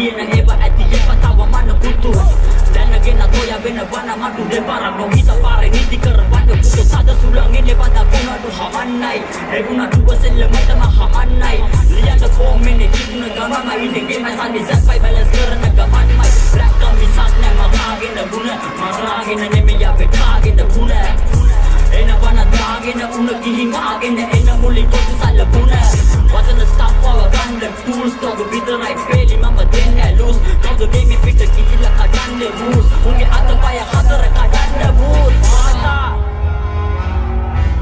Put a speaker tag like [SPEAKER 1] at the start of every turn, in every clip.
[SPEAKER 1] කියන ඒවා ඇති එපතාව මන පුතු දැනගෙන තෝයා වෙන වන මටු දෙපාරක් නොහිත පාරේ නිදි කරවන්න පුතු සාද සුළං එන්නේ බඳ කොනඩු හමන්නයි එගුණට වසෙල්ල මටම හමන්නයි ලියන්න ෆෝමෙන්නේ හිතුන ගමම ඉන්නේ ගෙම සල්ලි සැපයි බැලන්ස් කරන ගමන්මයි බ්ලැක් කම්මි සත් නැම කාගෙන ගුණ මරාගෙන නෙමෙයි අපේ කාගෙන ගුණ එන වන දාගෙන උණ ගිහින් ආගෙන එන මුලි කොටු සල්ලපුණ වචන ස්ටොප් වල ගන්න ටූල්ස් තෝග විතරයි පෙලි මම දෙන්නේ ලූස් කවුද ගේමි පිට කිහිල්ලා කඩන්නේ රූස් උන්ගේ අතපය හතර කඩන්න බූත් මාතා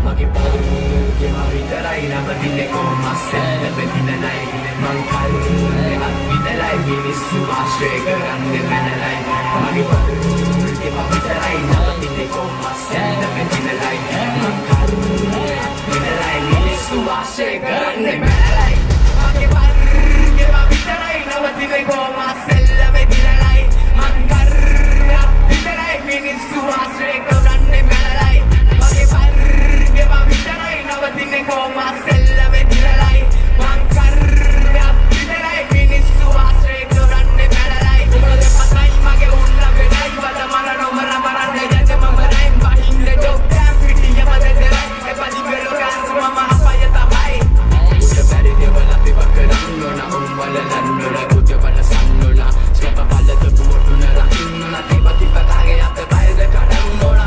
[SPEAKER 2] මගේ පල්ගේ මා විතරයි නම දින්නේ කොහොමස්සෙල්ල බෙදිනලයි මං කල්ගේ අත් විතරයි මිනිස්සු ආශ්‍රය කරන්නේ මැනලයි මගේ පල්ගේ මා විතරයි නම දින්නේ කොහොමස්සෙල්ල බෙදිනලයි මං කල්ගේ අත් විතරයි මිනිස්සු ආශ්‍රය කරන්නේ මැනලයි මගේ පල්ගේ මා විතරයි නම දින්නේ කොහොමස්සෙල්ල බෙදිනලයි මං කල්ගේ අත් විතරයි මිනිස්සු ආශ්‍රය කරන්නේ මැනලයි මගේ පල්ගේ මා විතරයි නම දින්නේ කොහොමස්සෙල්ල බෙදිනලයි මං කල්ගේ අත් විතරයි මිනිස්සු ආශ්‍රය කරන්නේ මැනලයි උඹලගේ පතයි මගේ උන්න වෙනයි වද මන නොමර මරන්නේ යන්න මම රයින් බහින්න ජොබ් ටැම් පිටිය මද දෙරයි එපදි වෙලෝ ගාස් මම අපය තමයි උඩ බැරි දේවල් අපි වකරන්න ඕන උඹල ලන්නොල උඩ බල සන්නොල ස්වප බලද පුවටුන රකින්නොල තිබති පතාගේ අත බයද කඩන්න ඕන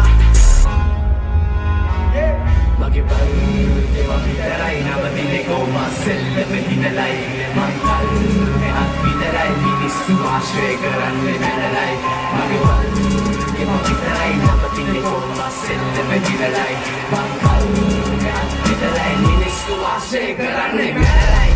[SPEAKER 2] මගේ පල්ගේ මා විතරයි නම දින්නේ කොහොමස්සෙල්ල බෙදිනලයි මං කල්ගේ අත් විතරයි මිනිස්සු ආශ්‍රය කරන්නේ මැනලයි මගේ පල්ගේ මා විතරයි නම දින්නේ කොහොමස්සෙල්ල බෙදිනලයි මං කල්ගේ අත් විතරයි මිනිස්සු ආශ්‍රය කරන්නේ මැනලයි